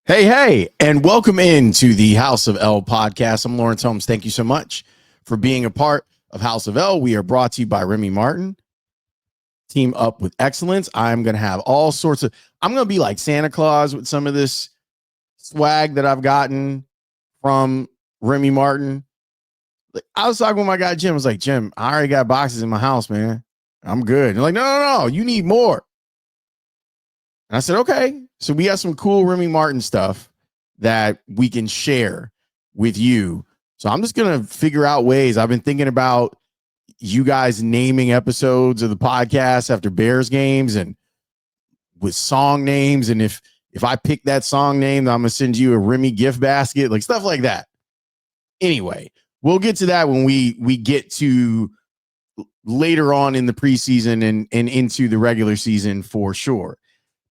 Hey, and welcome into the House of L podcast. I'm Laurence Holmes. Thank you so much for being a part of House of L. We are brought to you by Remy Martin. Team up with excellence. I'm going to have all sorts of, I'm going to be like Santa Claus with some of this swag that I've gotten from Remy Martin. I was talking with my guy, Jim. I was like, Jim, I already got boxes in my house, man. I'm good. They're like, no, you need more. And I said, okay. So we have some cool Remy Martin stuff that we can share with you. So I'm just going to figure out ways. I've been thinking about you guys naming episodes of the podcast after Bears games and with song names. And if I pick that song name, I'm going to send you a Remy gift basket, like stuff like that. Anyway, we'll get to that when we get to later on in the preseason and into the regular season for sure.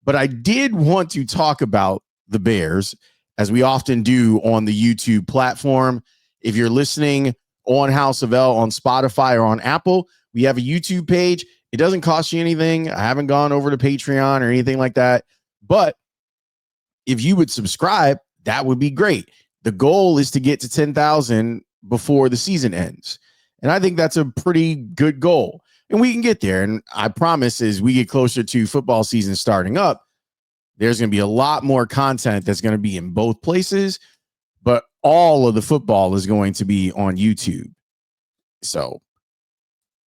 But I did want to talk about the Bears, as we often do on the YouTube platform. If you're listening on House of L on Spotify or on Apple, we have a YouTube page. It doesn't cost you anything. I haven't gone over to Patreon or anything like that. But if you would subscribe, that would be great. The goal is to get to 10,000 before the season ends. And I think that's a pretty good goal. And we can get there. And I promise as we get closer to football season starting up, there's going to be a lot more content that's going to be in both places, but all of the football is going to be on YouTube. So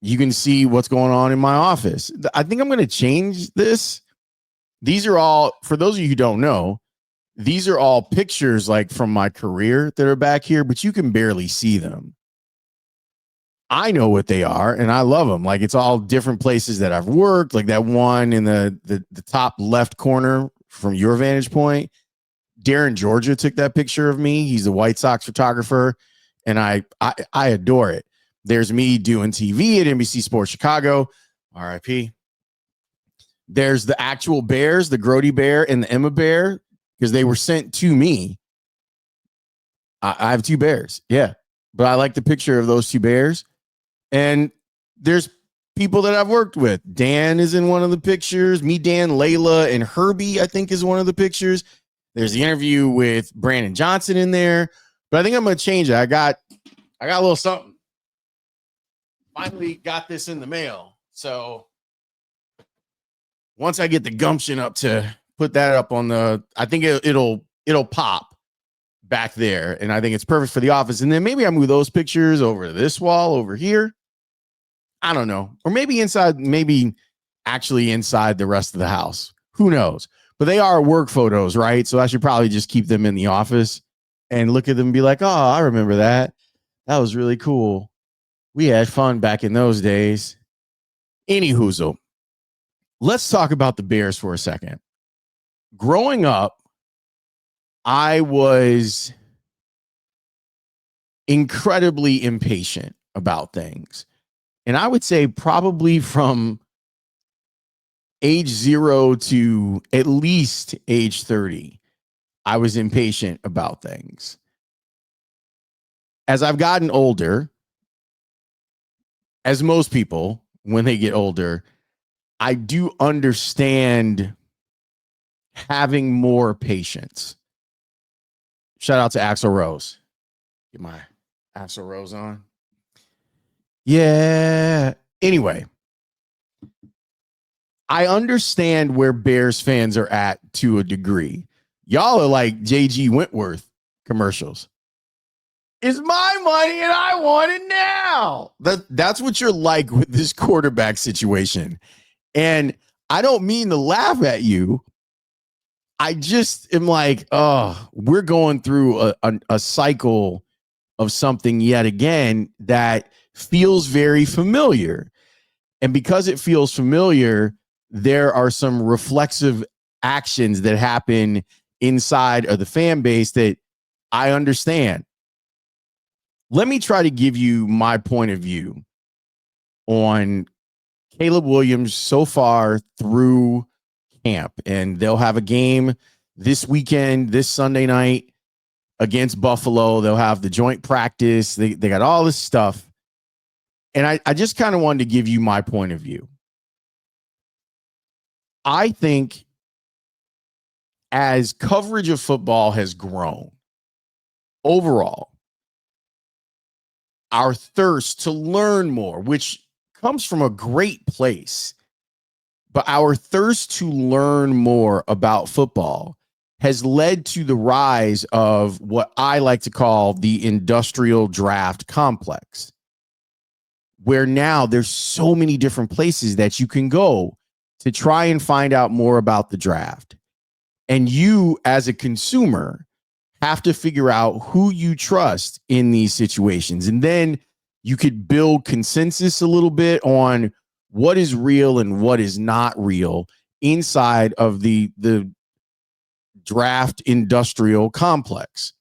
you can see what's going on in my office. I think I'm going to change this. These are all, for those of you who don't know, these are all pictures like from my career that are back here, but you can barely see them. I know what they are and I love them. Like it's all different places that I've worked, like that one in the top left corner from your vantage point. Darren Georgia took that picture of me. He's a White Sox photographer and I adore it. There's me doing TV at NBC Sports Chicago, RIP. There's the actual bears, the Grody bear and the Emma bear, because they were sent to me. I have two bears. Yeah. But I like the picture of those two bears. And there's people that I've worked with. Dan is in one of the pictures. Me, Dan, Layla, and Herbie, I think, is one of the pictures. There's the interview with Brandon Johnson in there. But I think I'm going to change it. I got a little something. Finally got this in the mail. So once I get the gumption up to put that up on the, I think it'll pop back there. And I think it's perfect for the office. And then maybe I move those pictures over to this wall over here. I don't know. Or maybe inside, maybe actually inside the rest of the house. Who knows? But they are work photos, right? So I should probably just keep them in the office and look at them and be like, oh, I remember that. That was really cool. We had fun back in those days. Anyhoozle, let's talk about the Bears for a second. Growing up, I was incredibly impatient about things. And I would say probably from age 0 to at least age 30, I was impatient about things. As I've gotten older, as most people, when they get older, I do understand having more patience. Shout out to Axl Rose. Get my Axl Rose on. Yeah. Anyway, I understand where Bears fans are at to a degree. Y'all are like JG Wentworth commercials. It's my money and I want it now. That's what you're like with this quarterback situation. And I don't mean to laugh at you. I just am like, oh, we're going through a cycle of something yet again that feels very familiar. And because it feels familiar, there are some reflexive actions that happen inside of the fan base that I understand. Let me try to give you my point of view on Caleb Williams so far through camp. And they'll have a game this weekend, this Sunday night against Buffalo. They'll have the joint practice. They got all this stuff. And I just kind of wanted to give you my point of view. I think as coverage of football has grown overall, our thirst to learn more, which comes from a great place, but our thirst to learn more about football has led to the rise of what I like to call the industrial draft complex, where now there's so many different places that you can go to try and find out more about the draft. And you, as a consumer, have to figure out who you trust in these situations. And then you could build consensus a little bit on what is real and what is not real inside of the draft industrial complex.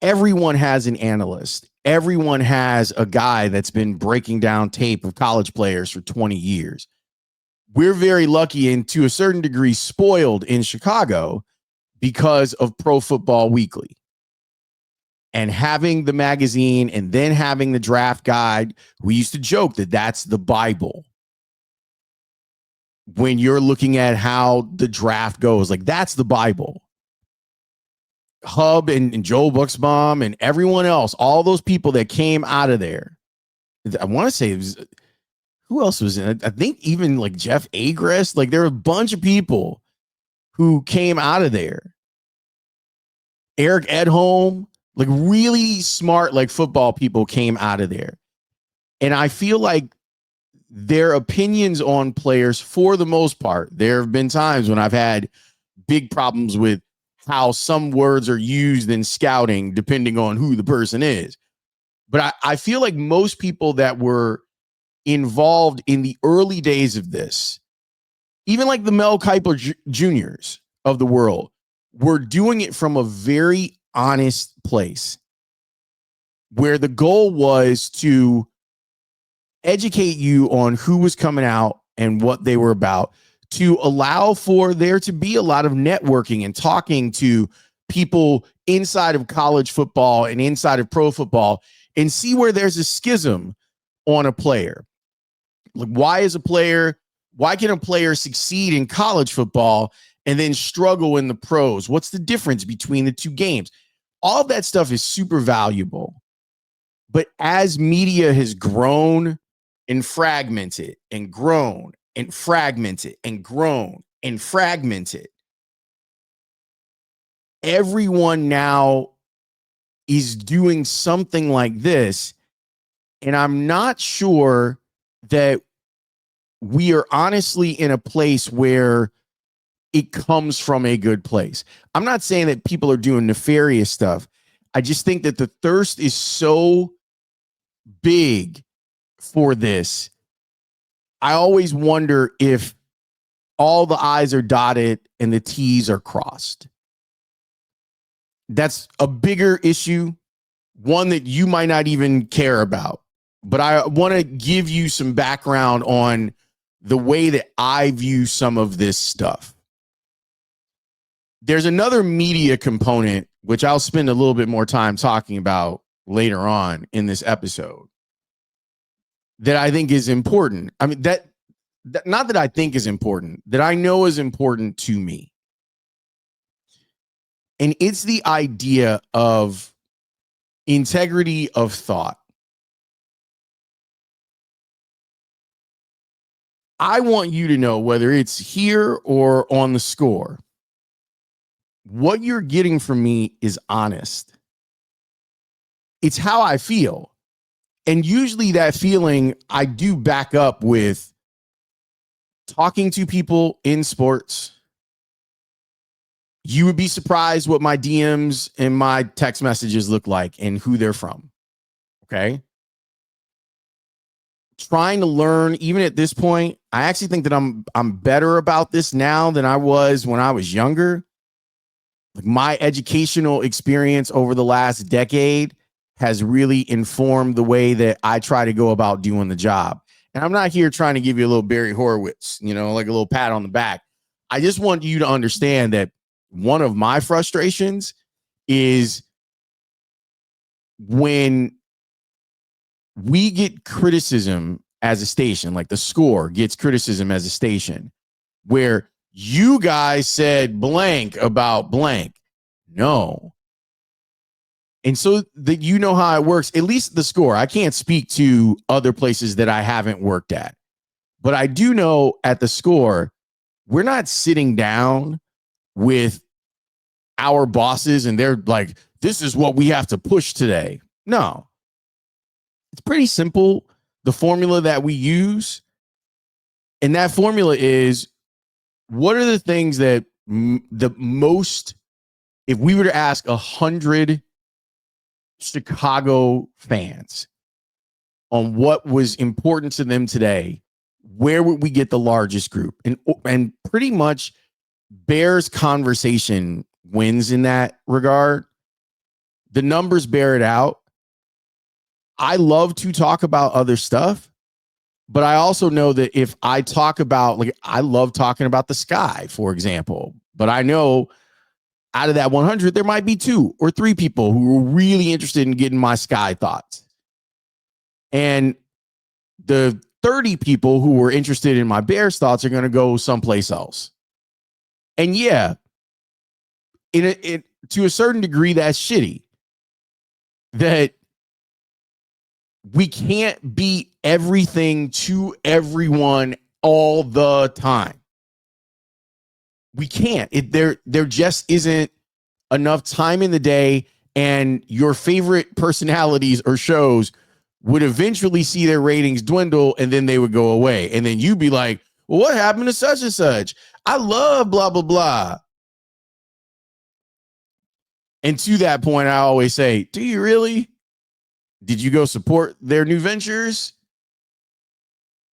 Everyone has an analyst. Everyone has a guy that's been breaking down tape of college players for 20 years. We're very lucky and to a certain degree spoiled in Chicago because of Pro Football Weekly and having the magazine and then having the draft guide. We used to joke that that's the Bible when you're looking at how the draft goes. Like, that's the Bible. Hub and Joel Bucksbaum and everyone else, all those people that came out of there. I want to say it was, who else was in it? I think even like Jeff Agrest. Like, there were a bunch of people who came out of there. Eric Edholm, like really smart, like football people came out of there. And I feel like their opinions on players, for the most part, there have been times when I've had big problems with how some words are used in scouting, depending on who the person is. But I feel like most people that were involved in the early days of this, even like the Mel Kiper Juniors of the world, were doing it from a very honest place where the goal was to educate you on who was coming out and what they were about, to allow for there to be a lot of networking and talking to people inside of college football and inside of pro football and see where there's a schism on a player. Like, why can a player succeed in college football and then struggle in the pros? What's the difference between the two games? All of that stuff is super valuable. But as media has grown and fragmented and grown and fragmented and grown and fragmented, everyone now is doing something like this. And I'm not sure that we are honestly in a place where it comes from a good place. I'm not saying that people are doing nefarious stuff. I just think that the thirst is so big for this. I always wonder if all the I's are dotted and the T's are crossed. That's a bigger issue, one that you might not even care about. But I want to give you some background on the way that I view some of this stuff. There's another media component, which I'll spend a little bit more time talking about later on in this episode, that I think is important. I mean, that not that I think is important, that I know is important to me. And it's the idea of integrity of thought. I want you to know, whether it's here or on the score, what you're getting from me is honest. It's how I feel. And usually that feeling I do back up with talking to people in sports. You would be surprised what my DMs and my text messages look like and who they're from. Okay. Trying to learn, even at this point, I actually think that I'm better about this now than I was when I was younger. Like, my educational experience over the last decade has really informed the way that I try to go about doing the job. And I'm not here trying to give you a little Barry Horowitz, like a little pat on the back. I just want you to understand that one of my frustrations is when we get criticism as a station, like the score gets criticism as a station, where you guys said blank about blank. No. And so that you know how it works, at least the score. I can't speak to other places that I haven't worked at, but I do know at the score, we're not sitting down with our bosses and they're like, this is what we have to push today. No, it's pretty simple. The formula that we use, and that formula is, what are the things that the most, if we were to ask 100 Chicago fans on what was important to them today, where would we get the largest group? And pretty much Bears conversation wins in that regard. The numbers bear it out. I love to talk about other stuff, but I also know that if I talk about, like, I love talking about the sky, for example, but I know out of that 100, there might be 2 or 3 people who are really interested in getting my sky thoughts. And the 30 people who were interested in my Bears thoughts are going to go someplace else. And yeah, to a certain degree, that's shitty. That we can't be everything to everyone all the time. We can't. There just isn't enough time in the day, and your favorite personalities or shows would eventually see their ratings dwindle, and then they would go away. And then you'd be like, well, what happened to such and such? I love blah, blah, blah. And to that point, I always say, do you really? Did you go support their new ventures?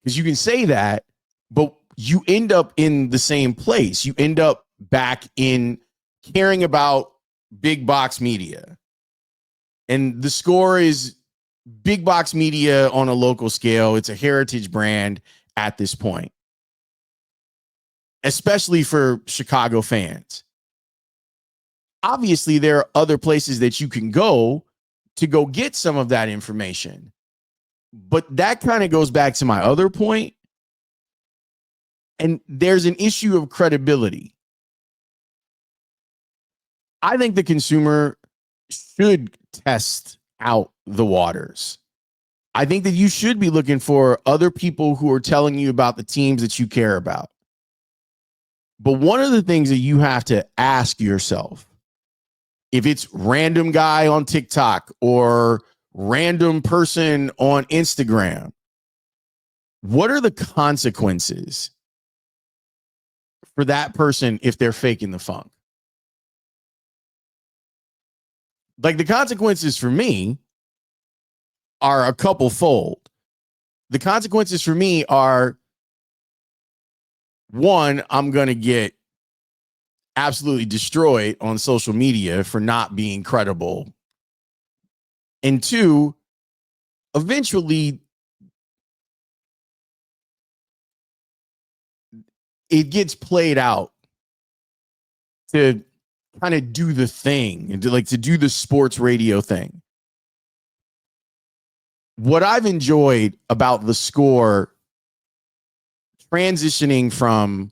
Because you can say that, but you end up in the same place. You end up back in caring about big box media. And the score is big box media on a local scale. It's a heritage brand at this point, especially for Chicago fans. Obviously, there are other places that you can go to go get some of that information. But that kind of goes back to my other point. And there's an issue of credibility. I think the consumer should test out the waters. I think that you should be looking for other people who are telling you about the teams that you care about. But one of the things that you have to ask yourself, if it's random guy on TikTok or random person on Instagram, what are the consequences for that person if they're faking the funk? Like, the consequences for me are a couple fold. The consequences for me are, one, I'm going to get absolutely destroyed on social media for not being credible. And 2, eventually it gets played out to kind of do the thing and to do the sports radio thing. What I've enjoyed about the score, transitioning from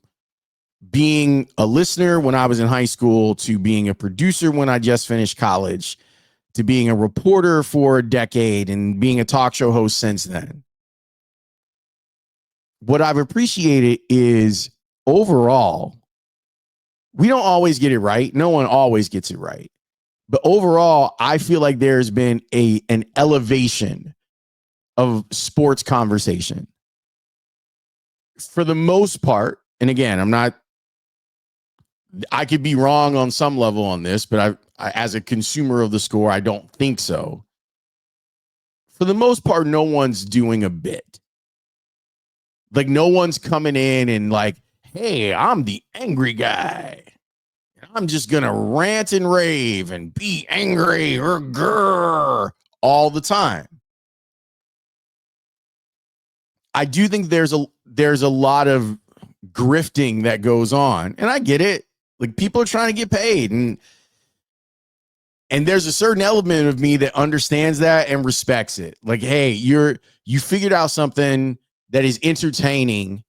being a listener when I was in high school to being a producer when I just finished college to being a reporter for a decade and being a talk show host since then. What I've appreciated is, overall, we don't always get it right. No one always gets it right. But overall, I feel like there's been an elevation of sports conversation. For the most part, and again, I could be wrong on some level on this, but I, as a consumer of the score, I don't think so. For the most part, no one's doing a bit. Like, no one's coming in and like, hey, I'm the angry guy. I'm just going to rant and rave and be angry or grrr all the time. I do think there's a lot of grifting that goes on, and I get it. Like, people are trying to get paid, and there's a certain element of me that understands that and respects it. Like, hey, you figured out something that is entertaining,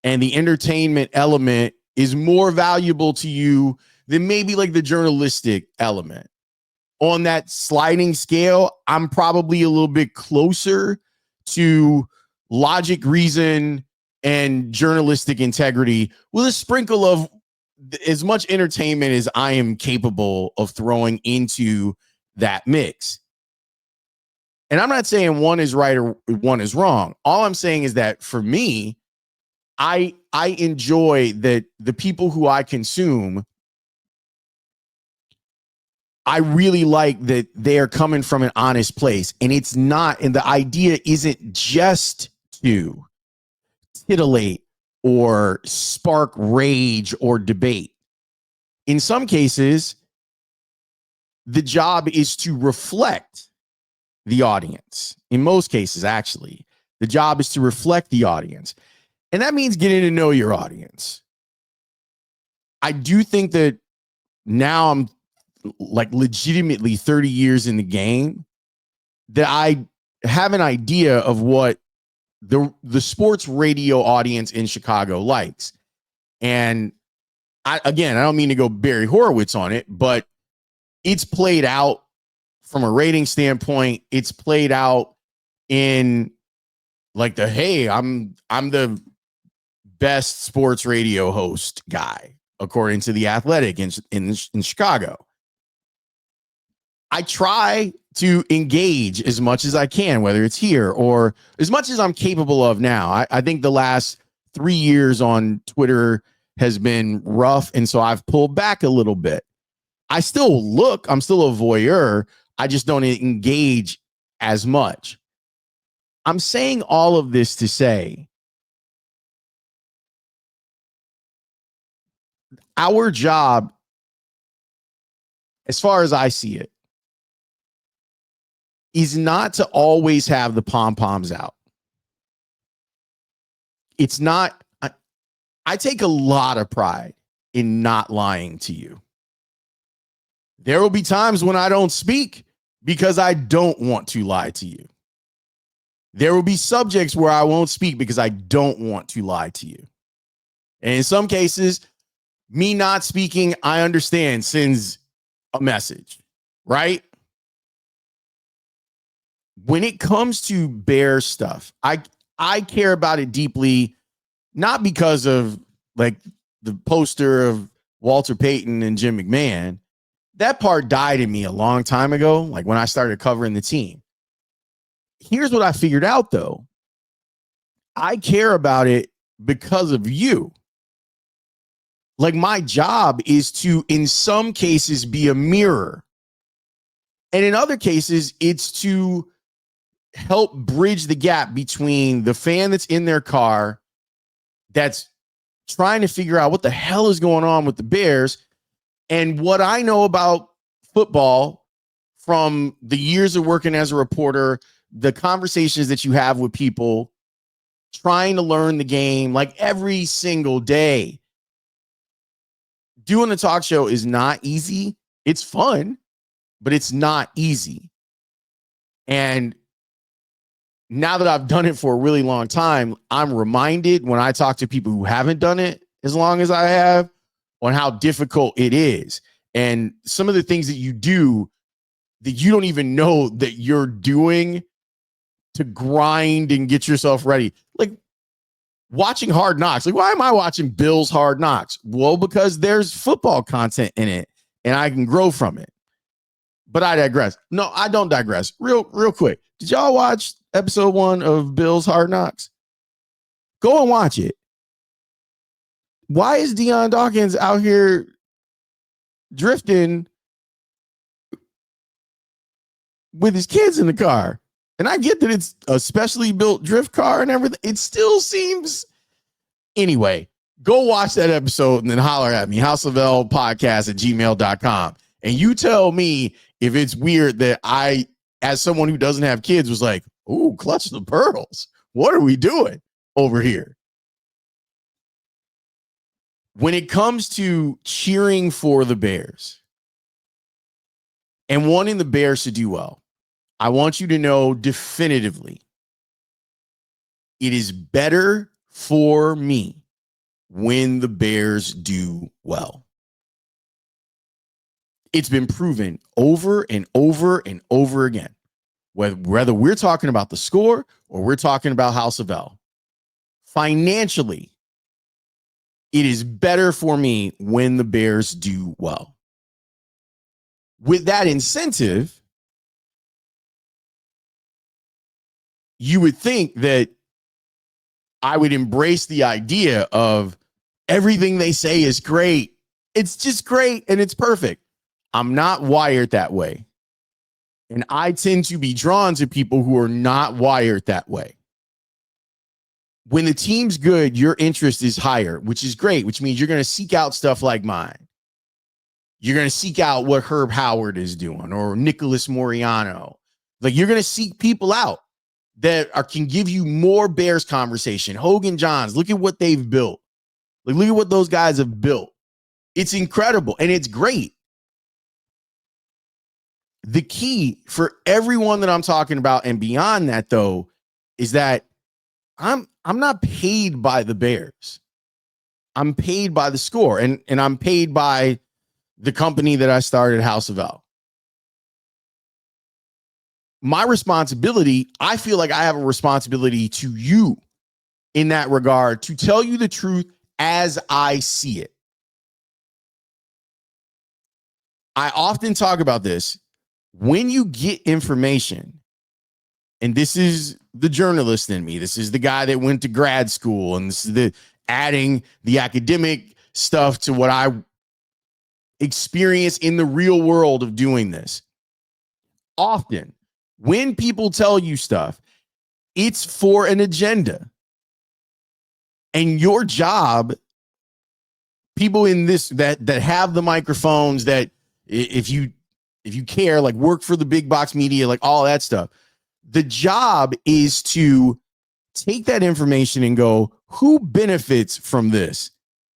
and the entertainment element is more valuable to you than maybe like the journalistic element. On that sliding scale, I'm probably a little bit closer to logic, reason, and journalistic integrity with a sprinkle of as much entertainment as I am capable of throwing into that mix. And I'm not saying one is right or one is wrong. All I'm saying is that for me, I enjoy that the people who I consume, I really like that they're coming from an honest place. And it's not, and the idea isn't just to titillate or spark rage or debate. In some cases, the job is to reflect the audience. In most cases, actually, the job is to reflect the audience. And that means getting to know your audience. I do think that now I'm like legitimately 30 years in the game that I have an idea of what the sports radio audience in Chicago likes. And I don't mean to go Barry Horowitz on it, but it's played out from a rating standpoint. It's played out in like I'm the best sports radio host guy, according to The Athletic in Chicago. I try to engage as much as I can, whether it's here or as much as I'm capable of now. I think the last 3 years on Twitter has been rough, and so I've pulled back a little bit. I'm still a voyeur. I just don't engage as much. I'm saying all of this to say our job, as far as I see it, is not to always have the pom-poms out. It's not, I take a lot of pride in not lying to you. There will be times when I don't speak because I don't want to lie to you. There will be subjects where I won't speak because I don't want to lie to you. And in some cases, me not speaking, I understand, sends a message, right? When it comes to Bear stuff, I care about it deeply, not because of like the poster of Walter Payton and Jim McMahon. That part died in me a long time ago, like when I started covering the team. Here's what I figured out, though. I care about it because of you. Like, my job is to, in some cases, be a mirror. And in other cases, it's to help bridge the gap between the fan that's in their car that's trying to figure out what the hell is going on with the Bears and what I know about football from the years of working as a reporter, the conversations that you have with people trying to learn the game like every single day. Doing a talk show is not easy. It's fun, but it's not easy. And now that I've done it for a really long time, I'm reminded when I talk to people who haven't done it as long as I have on how difficult it is. And some of the things that you do that you don't even know that you're doing to grind and get yourself ready. Like watching Hard Knocks. Like, why am I watching Bills Hard Knocks? Well, because there's football content in it and I can grow from it. But I digress. No, I don't digress. Real quick. Did y'all watch episode 1 of Bills Hard Knocks? Go and watch it. Why is Deion Dawkins out here drifting with his kids in the car? And I get that it's a specially built drift car and everything. It still seems... Anyway, go watch that episode and then holler at me, houseoflpodcast@gmail.com. And you tell me if it's weird that I, as someone who doesn't have kids, was like, ooh, clutch the pearls. What are we doing over here? When it comes to cheering for the Bears and wanting the Bears to do well, I want you to know definitively it is better for me when the Bears do well. It's been proven over and over and over again. Whether we're talking about the score or we're talking about House of L, financially, it is better for me when the Bears do well. With that incentive, you would think that I would embrace the idea of everything they say is great. It's just great and it's perfect. I'm not wired that way. And I tend to be drawn to people who are not wired that way. When the team's good, your interest is higher, which is great, which means you're going to seek out stuff like mine. You're going to seek out what Herb Howard is doing or Nicholas Moriano. Like, you're going to seek people out that can give you more Bears conversation. Hogan Johns, look at what they've built. Like, look at what those guys have built. It's incredible and it's great. The key for everyone that I'm talking about and beyond that, though, is that I'm not paid by the Bears. I'm paid by the score, and I'm paid by the company that I started, House of L. My responsibility, I feel like I have a responsibility to you in that regard to tell you the truth as I see it. I often talk about this. When you get information, and this is the journalist in me, this is the guy that went to grad school, and this is the adding the academic stuff to what I experience in the real world of doing this. Often, when people tell you stuff, it's for an agenda. And your job, people in this that have the microphones, that if you care, like, work for the big box media, like all that stuff, the job is to take that information and go, who benefits from this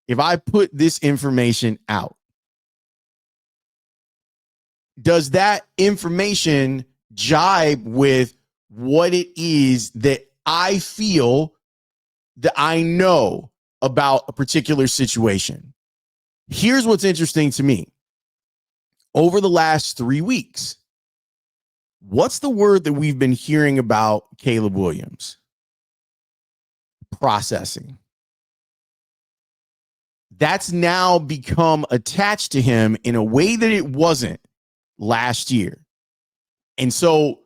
if I put this information out? Does that information jibe with what it is that I feel that I know about a particular situation? Here's what's interesting to me. Over the last 3 weeks, what's the word that we've been hearing about Caleb Williams? Processing. That's now become attached to him in a way that it wasn't last year. And so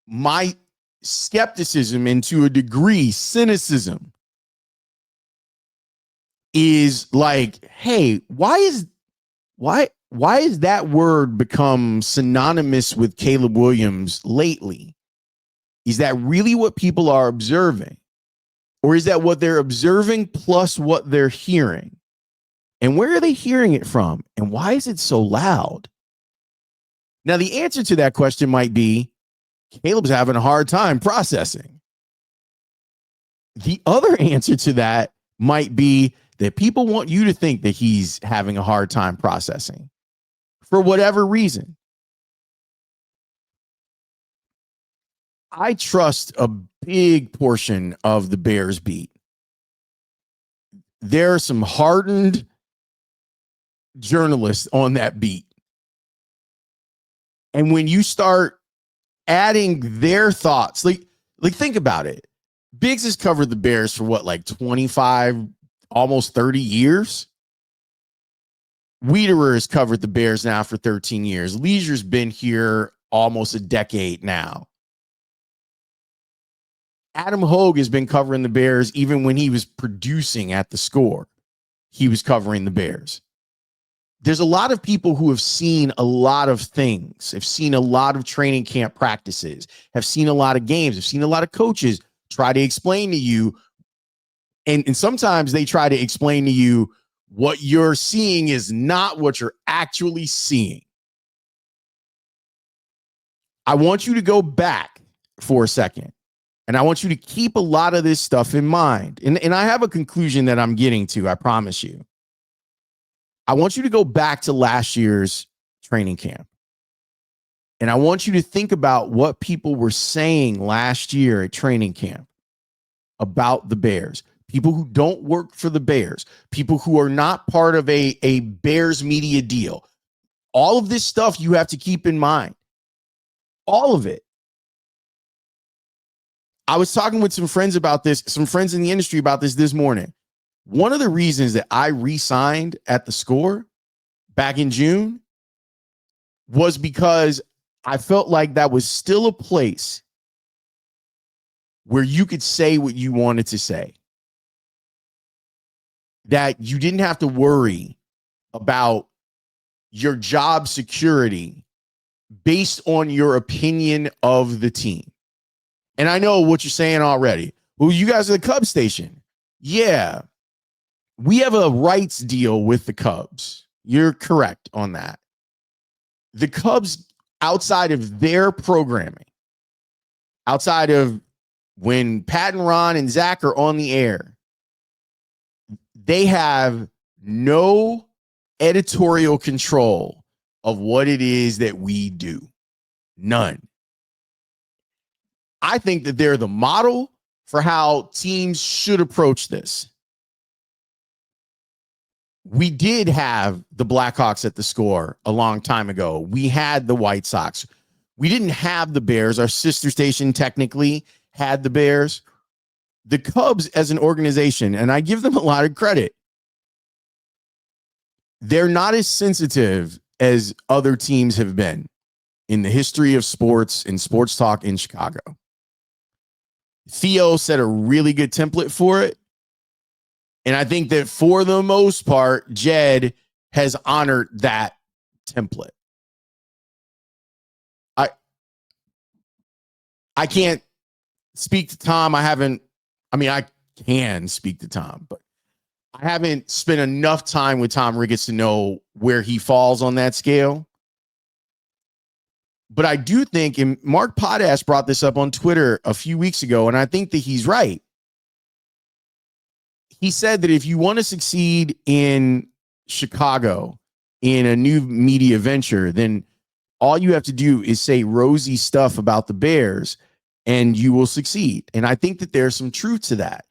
my skepticism, and to a degree cynicism, is like, hey, why is that word become synonymous with Caleb Williams lately? Is that really what people are observing? Or is that what they're observing plus what they're hearing? And where are they hearing it from? And why is it so loud? Now, the answer to that question might be Caleb's having a hard time processing. The other answer to that might be that people want you to think that he's having a hard time processing for whatever reason. I trust a big portion of the Bears beat. There are some hardened journalists on that beat. And when you start adding their thoughts, like think about it. Biggs has covered the Bears for what, like 25, almost 30 years? Wiederer has covered the Bears now for 13 years. Leisure's been here almost a decade now. Adam Hogue has been covering the Bears even when he was producing at the Score. He was covering the Bears. There's a lot of people who have seen a lot of things, have seen a lot of training camp practices, have seen a lot of games, have seen a lot of coaches try to explain to you. And sometimes they try to explain to you what you're seeing is not what you're actually seeing. I want you to go back for a second. And I want you to keep a lot of this stuff in mind. And I have a conclusion that I'm getting to, I promise you. I want you to go back to last year's training camp. And I want you to think about what people were saying last year at training camp about the Bears. people who don't work for the Bears, people who are not part of a Bears media deal. All of this stuff you have to keep in mind. All of it. I was talking with some friends about this, some friends in the industry about this morning. One of the reasons that I re-signed at the Score back in June was because I felt like that was still a place where you could say what you wanted to say. That you didn't have to worry about your job security based on your opinion of the team. And I know what you're saying already. Well, you guys are the Cubs station. Yeah, we have a rights deal with the Cubs. You're correct on that. The Cubs, outside of their programming, outside of when Pat and Ron and Zach are on the air, they have no editorial control of what it is that we do. None. I think that they're the model for how teams should approach this. We did have the Blackhawks at the Score a long time ago. We had the White Sox. We didn't have the Bears. Our sister station technically had the Bears. The Cubs as an organization, and I give them a lot of credit, they're not as sensitive as other teams have been in the history of sports and sports talk in Chicago. Theo set a really good template for it. And I think that for the most part, Jed has honored that template. I can't speak to Tom. I can speak to Tom, but I haven't spent enough time with Tom Ricketts to know where he falls on that scale. But I do think, and Mark Potash brought this up on Twitter a few weeks ago, and I think that he's right. He said that if you want to succeed in Chicago in a new media venture, then all you have to do is say rosy stuff about the Bears and you will succeed. And I think that there's some truth to that.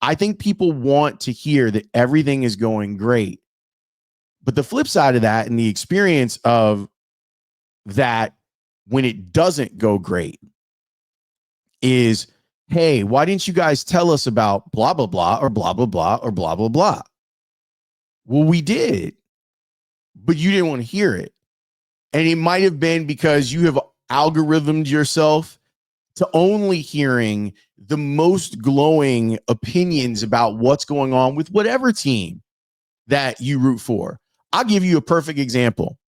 I think people want to hear that everything is going great. But the flip side of that and the experience of that when it doesn't go great is, hey, why didn't you guys tell us about blah, blah, blah, or blah, blah, blah, or blah, blah, blah? Well, we did, but you didn't want to hear it. And it might have been because you have algorithmed yourself to only hearing the most glowing opinions about what's going on with whatever team that you root for. I'll give you a perfect example.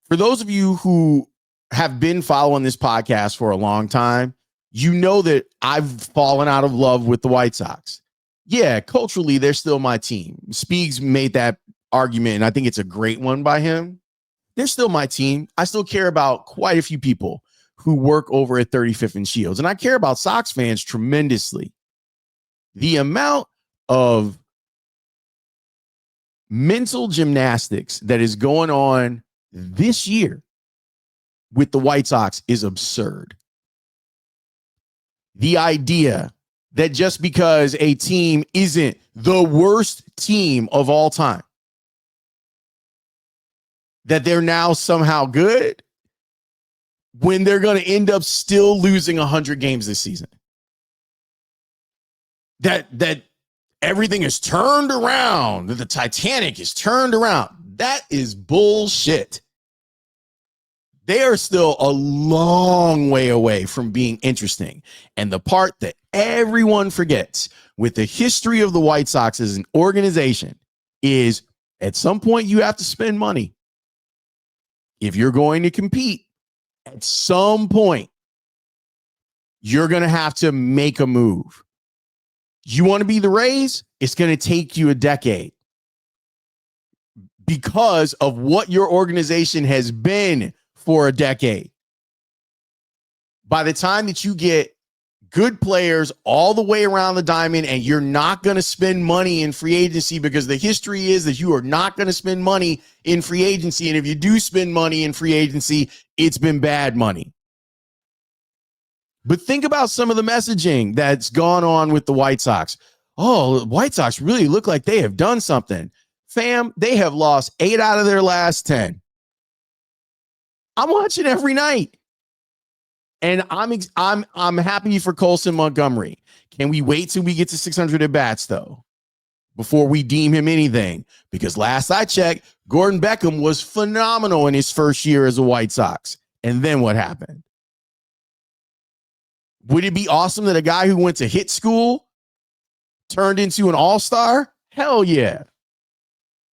For those of you who have been following this podcast for a long time, you know that I've fallen out of love with the White Sox. Yeah, culturally, they're still my team. Speaks made that argument, and I think it's a great one by him. They're still my team. I still care about quite a few people who work over at 35th and Shields, and I care about Sox fans tremendously. The amount of mental gymnastics that is going on this year with the White Sox is absurd. The idea that just because a team isn't the worst team of all time, that they're now somehow good when they're going to end up still losing 100 games this season. That everything is turned around, that the Titanic is turned around. That is bullshit. They are still a long way away from being interesting. And the part that everyone forgets with the history of the White Sox as an organization is at some point you have to spend money. If you're going to compete, at some point, you're going to have to make a move. You want to be the Rays? It's going to take you a decade because of what your organization has been for a decade. By the time that you get good players all the way around the diamond and you're not going to spend money in free agency, because the history is that you are not going to spend money in free agency. And if you do spend money in free agency, it's been bad money. But think about some of the messaging that's gone on with the White Sox. Oh, the White Sox really look like they have done something. Fam, they have lost 8 out of their last 10. I'm watching every night. And I'm happy for Colson Montgomery. Can we wait till we get to 600 at bats, though, before we deem him anything? Because last I checked, Gordon Beckham was phenomenal in his first year as a White Sox. And then what happened? Would it be awesome that a guy who went to hit school turned into an all-star? Hell yeah.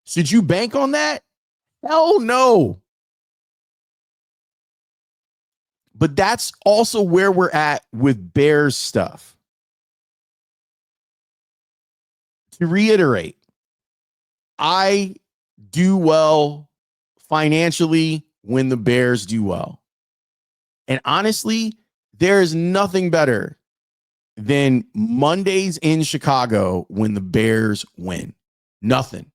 Should you bank on that? Hell no. But that's also where we're at with Bears stuff. To reiterate, I do well financially when the Bears do well. And honestly, there is nothing better than Mondays in Chicago when the Bears win. Nothing.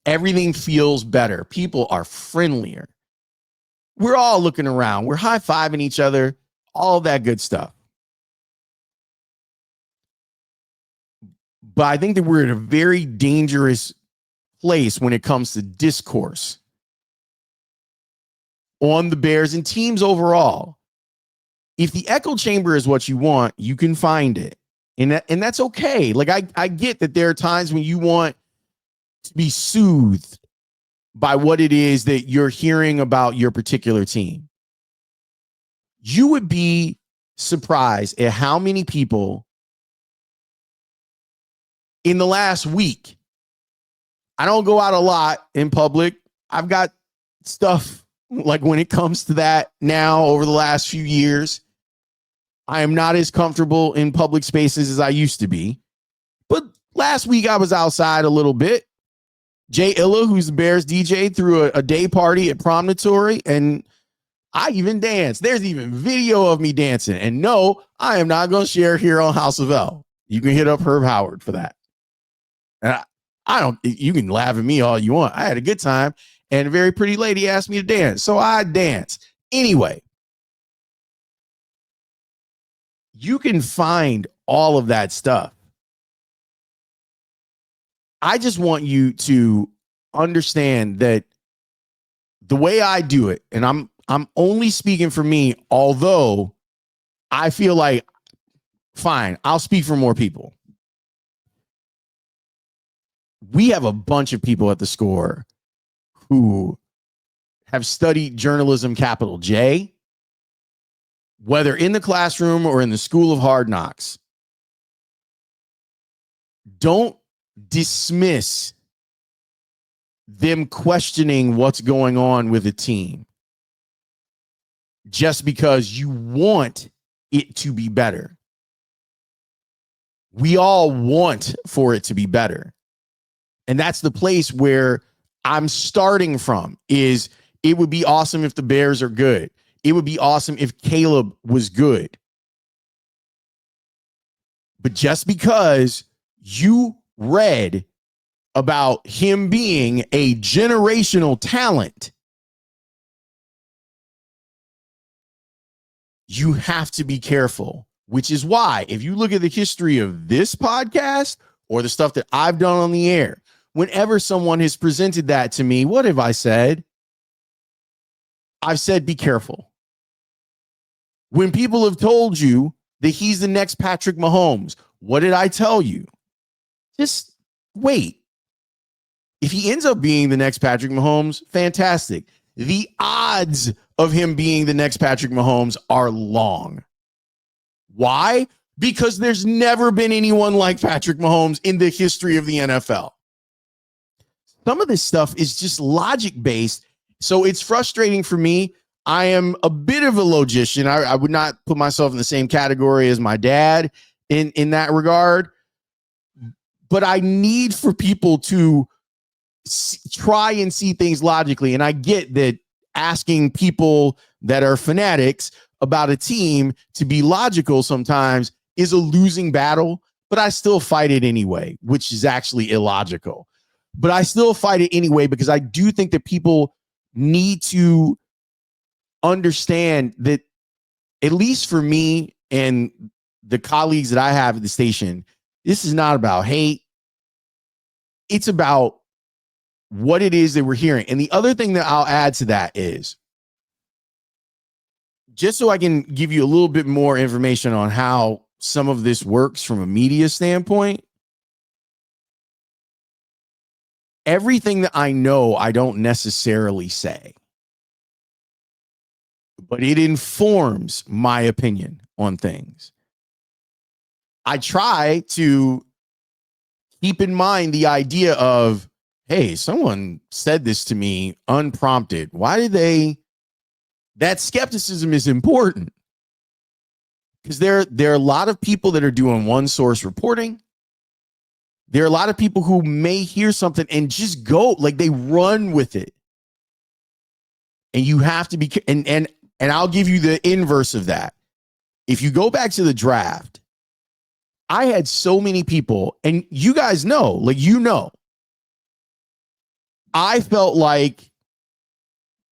Everything feels better. People are friendlier. We're all looking around. We're high-fiving each other. All that good stuff. But I think that we're in a very dangerous place when it comes to discourse on the Bears and teams overall. If the echo chamber is what you want, you can find it. And that's okay. Like I get that there are times when you want to be soothed by what it is that you're hearing about your particular team. You would be surprised at how many people in the last week. I don't go out a lot in public. I've got stuff like when it comes to that now over the last few years. I am not as comfortable in public spaces as I used to be. But last week I was outside a little bit. Jay Illa, who's the Bears DJ, threw a day party at Promontory, and I even danced. There's even video of me dancing. And no, I am not going to share here on House of L. You can hit up Herb Howard for that. And I don't, you can laugh at me all you want. I had a good time, and a very pretty lady asked me to dance, so I danced. Anyway, you can find all of that stuff. I just want you to understand that the way I do it, and I'm only speaking for me, although I feel like, fine, I'll speak for more people. We have a bunch of people at the Score who have studied journalism, capital J, whether in the classroom or in the school of hard knocks. Don't dismiss them questioning what's going on with a team just because you want it to be better. We all want for it to be better. And that's the place where I'm starting from. Is it would be awesome if the Bears are good. It would be awesome if Caleb was good. But just because you read about him being a generational talent, you have to be careful, which is why if you look at the history of this podcast or the stuff that I've done on the air, whenever someone has presented that to me, what have I said? I've said, be careful. When people have told you that he's the next Patrick Mahomes, what did I tell you? Just wait. If he ends up being the next Patrick Mahomes, fantastic. The odds of him being the next Patrick Mahomes are long. Why? Because there's never been anyone like Patrick Mahomes in the history of the NFL. Some of this stuff is just logic-based, so it's frustrating for me. I am a bit of a logician. I would not put myself in the same category as my dad in that regard. But I need for people to try and see things logically. And I get that asking people that are fanatics about a team to be logical sometimes is a losing battle, but I still fight it anyway, which is actually illogical. But I still fight it anyway because I do think that people need to understand that at least for me and the colleagues that I have at the station, this is not about hate. It's about what it is that we're hearing. And the other thing that I'll add to that is, just so I can give you a little bit more information on how some of this works from a media standpoint, everything that I know, I don't necessarily say, but it informs my opinion on things. I try to keep in mind the idea of, hey, someone said this to me unprompted. Why did they? That skepticism is important, because there are a lot of people that are doing one source reporting. There are a lot of people who may hear something and just go, like, they run with it. And you have to be, and I'll give you the inverse of that. If you go back to the draft, I had so many people, and you guys know, like, I felt like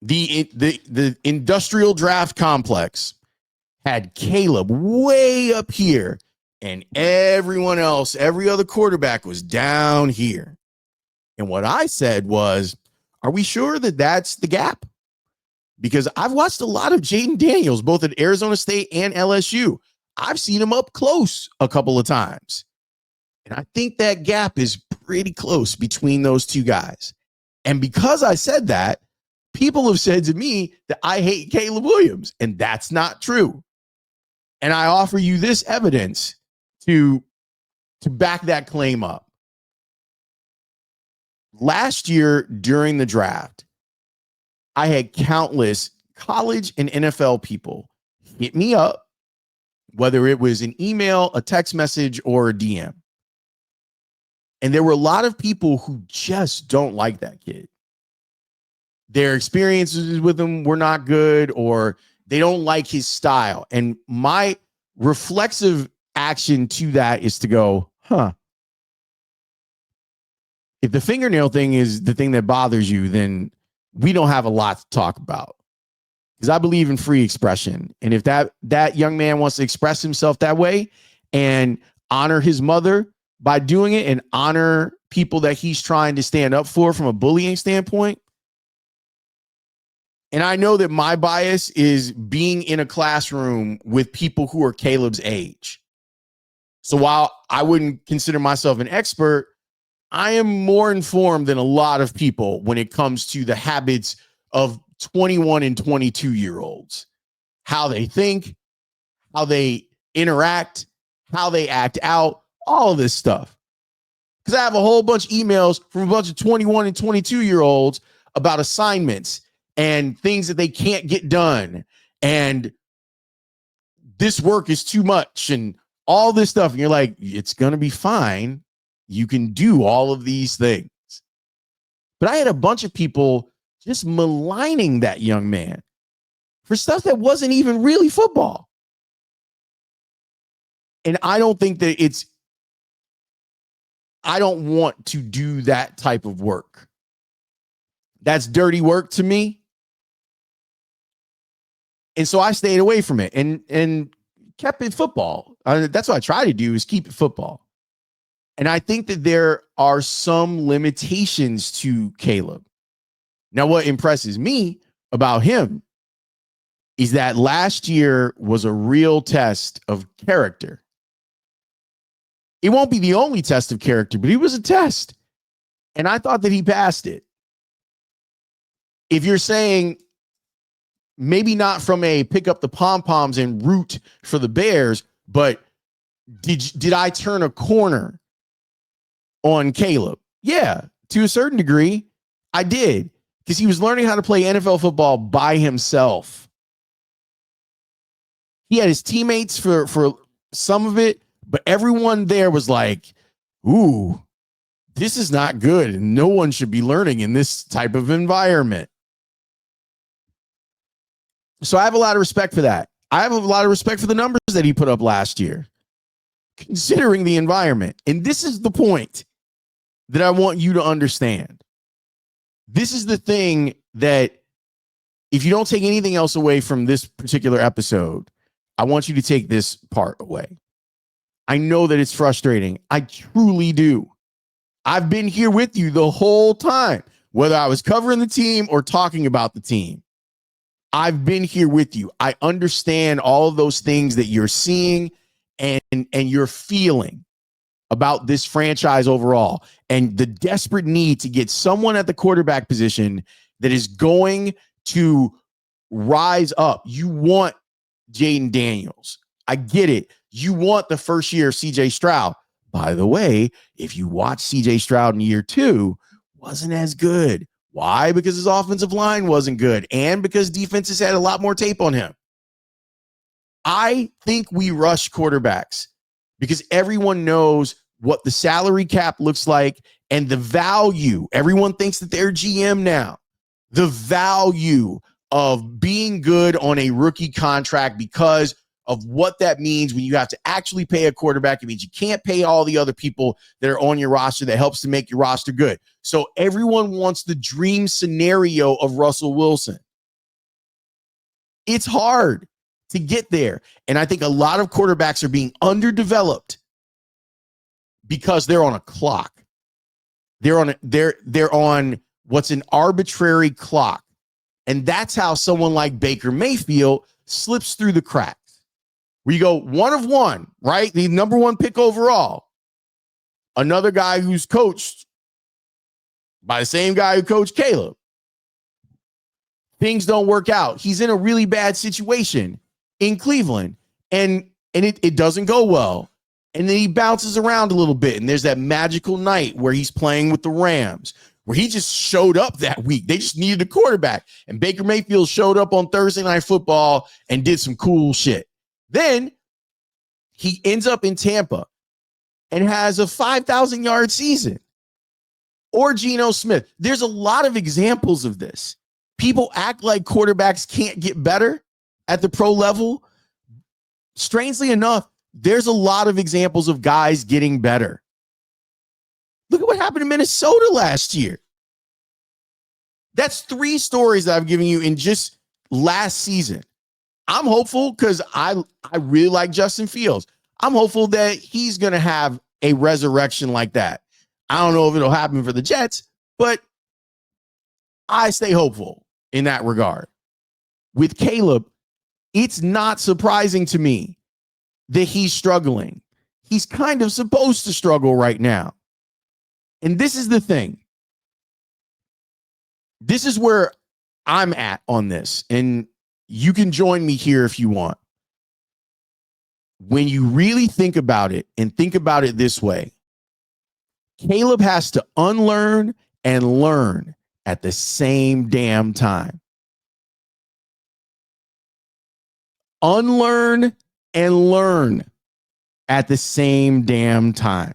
the industrial draft complex had Caleb way up here, and everyone else, every other quarterback, was down here. And what I said was, are we sure that that's the gap? Because I've watched a lot of Jaden Daniels, both at Arizona State and LSU. I've seen him up close a couple of times. And I think that gap is pretty close between those two guys. And because I said that, people have said to me that I hate Caleb Williams, and that's not true. And I offer you this evidence to back that claim up. Last year during the draft, I had countless college and NFL people hit me up, whether it was an email, a text message, or a DM. And there were a lot of people who just don't like that kid. Their experiences with him were not good, or they don't like his style. And my reflexive action to that is to go, if the fingernail thing is the thing that bothers you, then we don't have a lot to talk about. Because I believe in free expression. And if that young man wants to express himself that way and honor his mother by doing it, and honor people that he's trying to stand up for from a bullying standpoint. And I know that my bias is being in a classroom with people who are Caleb's age. So while I wouldn't consider myself an expert, I am more informed than a lot of people when it comes to the habits of 21 and 22-year-olds, how they think, how they interact, how they act out, all of this stuff. Because I have a whole bunch of emails from a bunch of 21 and 22-year-olds about assignments and things that they can't get done. And this work is too much and all this stuff. And you're like, it's going to be fine. You can do all of these things. But I had a bunch of people just maligning that young man for stuff that wasn't even really football. And I don't think that I don't want to do that type of work. That's dirty work to me. And so I stayed away from it and kept it football. That's what I try to do, is keep it football. And I think that there are some limitations to Caleb. Now, what impresses me about him is that last year was a real test of character. It won't be the only test of character, but it was a test. And I thought that he passed it. If you're saying maybe not from a pick up the pom-poms and root for the Bears, but did I turn a corner on Caleb? Yeah, to a certain degree, I did. Because he was learning how to play NFL football by himself. He had his teammates for some of it, but everyone there was like, ooh, this is not good. And no one should be learning in this type of environment. So I have a lot of respect for that. I have a lot of respect for the numbers that he put up last year, considering the environment. And this is the point that I want you to understand. This is the thing that, if you don't take anything else away from this particular episode, I want you to take this part away. I know that it's frustrating. I truly do. I've been here with you the whole time, whether I was covering the team or talking about the team. I've been here with you. I understand all of those things that you're seeing and you're feeling about this franchise overall, and the desperate need to get someone at the quarterback position that is going to rise up. You want Jaden Daniels. I get it. You want the first year of CJ Stroud. By the way, if you watch CJ Stroud in year 2, wasn't as good. Why? Because his offensive line wasn't good, and because defenses had a lot more tape on him. I think we rush quarterbacks because everyone knows what the salary cap looks like and the value. Everyone thinks that they're GM now. The value of being good on a rookie contract because of what that means when you have to actually pay a quarterback. It means you can't pay all the other people that are on your roster that helps to make your roster good. So everyone wants the dream scenario of Russell Wilson. It's hard to get there. And I think a lot of quarterbacks are being underdeveloped because they're on a clock. They're on what's an arbitrary clock. And that's how someone like Baker Mayfield slips through the cracks. We go 1 of 1, right? The number 1 pick overall. Another guy who's coached by the same guy who coached Caleb. Things don't work out. He's in a really bad situation in Cleveland, and it doesn't go well. And then he bounces around a little bit, and there's that magical night where he's playing with the Rams, where he just showed up that week. They just needed a quarterback, and Baker Mayfield showed up on Thursday Night Football and did some cool shit. Then he ends up in Tampa and has a 5,000-yard season. Or Geno Smith. There's a lot of examples of this. People act like quarterbacks can't get better at the pro level. Strangely enough, there's a lot of examples of guys getting better. Look at what happened in Minnesota last year. That's 3 stories that I've given you in just last season. I'm hopeful because I really like Justin Fields. I'm hopeful that he's going to have a resurrection like that. I don't know if it'll happen for the Jets, but I stay hopeful in that regard. With Caleb, it's not surprising to me that he's struggling. He's kind of supposed to struggle right now. And this is the thing. This is where I'm at on this. And you can join me here if you want. When you really think about it and think about it this way, Caleb has to unlearn and learn at the same damn time. Unlearn and learn at the same damn time.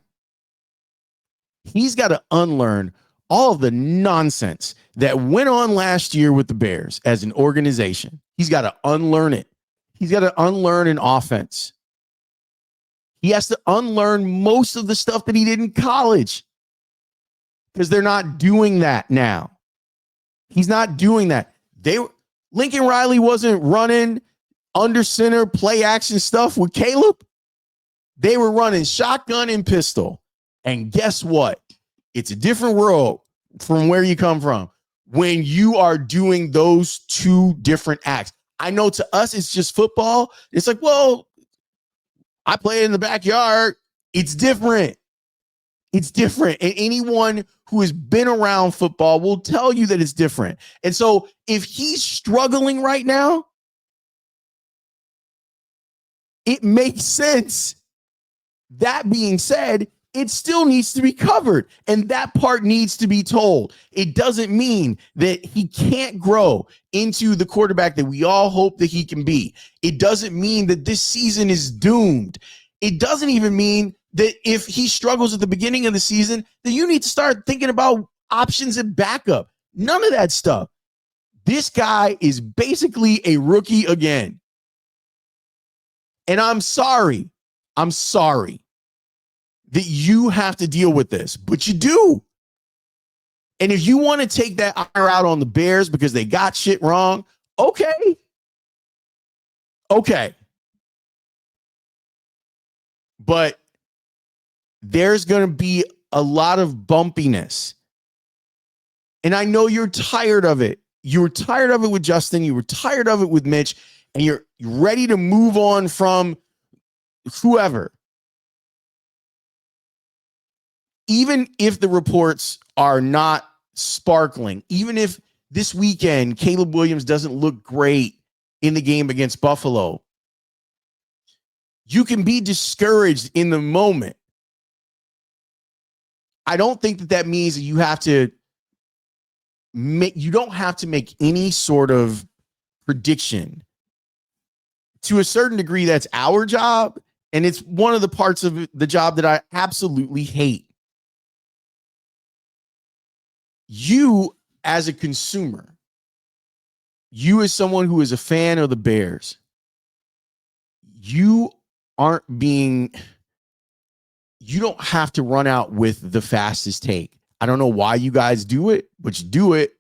He's got to unlearn all of the nonsense that went on last year with the Bears as an organization. He's got to unlearn it. He's got to unlearn an offense. He has to unlearn most of the stuff that he did in college because they're not doing that now. He's not doing that. Lincoln Riley wasn't running under center play action stuff with Caleb. They were running shotgun and pistol. And guess what? It's a different world from where you come from when you are doing those 2 different acts. I know to us, it's just football. It's like, well, I play in the backyard. It's different. It's different. And anyone who has been around football will tell you that it's different. And so if he's struggling right now, it makes sense. That being said, it still needs to be covered. And that part needs to be told. It doesn't mean that he can't grow into the quarterback that we all hope that he can be. It doesn't mean that this season is doomed. It doesn't even mean that if he struggles at the beginning of the season, then you need to start thinking about options and backup. None of that stuff. This guy is basically a rookie again. And I'm sorry that you have to deal with this, but you do. And if you want to take that ire out on the Bears because they got shit wrong, okay. But there's going to be a lot of bumpiness. And I know you're tired of it. You were tired of it with Justin. You were tired of it with Mitch. And you're ready to move on from whoever. Even if the reports are not sparkling, even if this weekend Caleb Williams doesn't look great in the game against Buffalo, you can be discouraged in the moment. I don't think that means that you don't have to make any sort of prediction. To a certain degree, that's our job, and it's one of the parts of the job that I absolutely hate. You, as a consumer, you as someone who is a fan of the Bears, you don't have to run out with the fastest take. I don't know why you guys do it, but you do it.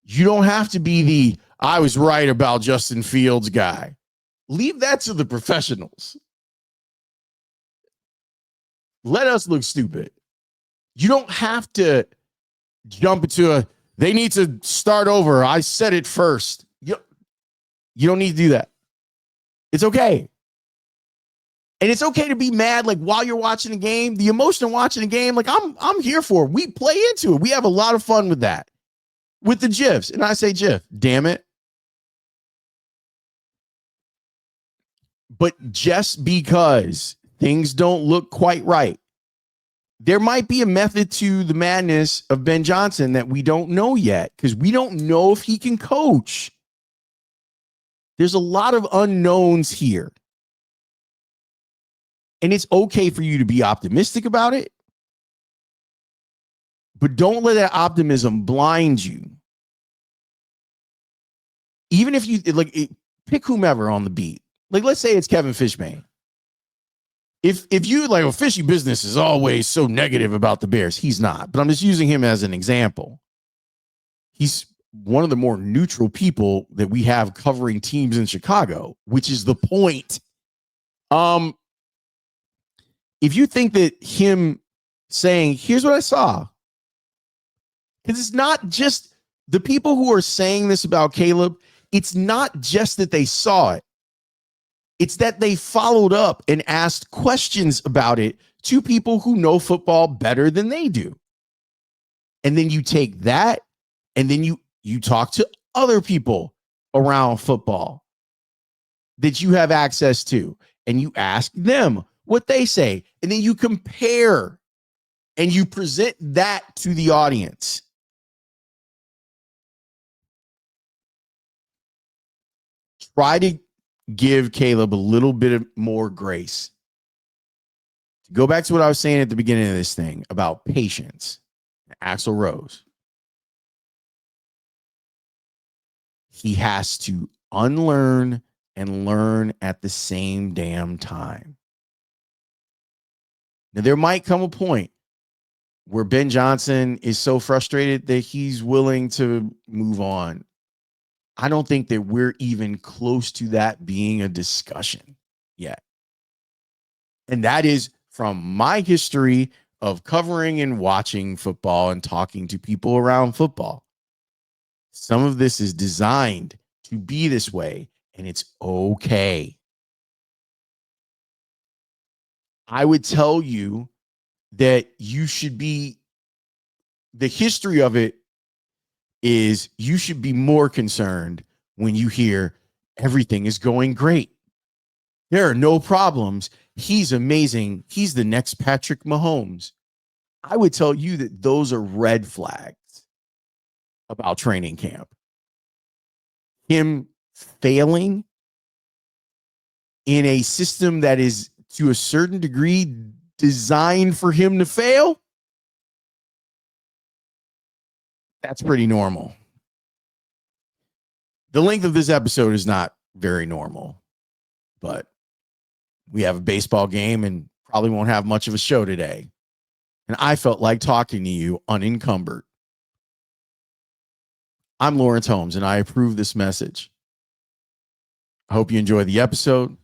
You don't have to be the I was right about Justin Fields guy. Leave that to the professionals. Let us look stupid. You don't have to jump into they need to start over. I said it first. You don't need to do that. It's okay. And it's okay to be mad, like while you're watching the game, the emotion of watching the game, like I'm here for it. We play into it. We have a lot of fun with that, with the GIFs. And I say, GIF, damn it. But just because things don't look quite right, there might be a method to the madness of Ben Johnson that we don't know yet, because we don't know if he can coach. There's a lot of unknowns here. And it's okay for you to be optimistic about it, but don't let that optimism blind you. Even if you pick whomever on the beat, like let's say it's Kevin Fishman. If you like, well, Fishy Business is always so negative about the Bears, he's not. But I'm just using him as an example. He's one of the more neutral people that we have covering teams in Chicago, which is the point. If you think that him saying, here's what I saw, because it's not just the people who are saying this about Caleb, it's not just that they saw it. It's that they followed up and asked questions about it to people who know football better than they do. And then you take that and then you talk to other people around football that you have access to, and you ask them what they say, and then you compare and you present that to the audience. Try to give Caleb a little bit more grace. Go back to what I was saying at the beginning of this thing about patience. Axl Rose. He has to unlearn and learn at the same damn time. Now, there might come a point where Ben Johnson is so frustrated that he's willing to move on. I don't think that we're even close to that being a discussion yet. And that is from my history of covering and watching football and talking to people around football. Some of this is designed to be this way, and it's okay. I would tell you that you should be, the history of it is you should be more concerned when you hear everything is going great. There are no problems. He's amazing. He's the next Patrick Mahomes. I would tell you that those are red flags about training camp. Him failing in a system that is to a certain degree designed for him to fail, that's pretty normal. The length of this episode is not very normal, but we have a baseball game and probably won't have much of a show today. And I felt like talking to you unencumbered. I'm Laurence Holmes, and I approve this message. I hope you enjoy the episode.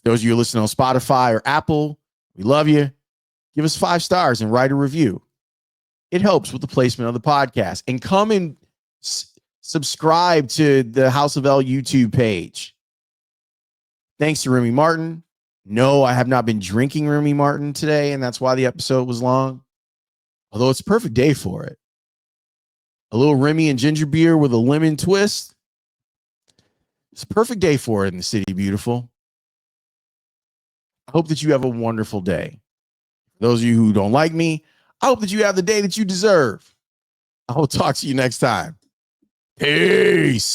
Those of you who listen on Spotify or Apple, we love you. Give us 5 stars and write a review. It helps with the placement of the podcast. And come and subscribe to the House of L YouTube page. Thanks to Remy Martin. No, I have not been drinking Remy Martin today, and that's why the episode was long. Although it's a perfect day for it. A little Remy and ginger beer with a lemon twist. It's a perfect day for it in the city, beautiful. I hope that you have a wonderful day. For those of you who don't like me, I hope that you have the day that you deserve. I will talk to you next time. Peace.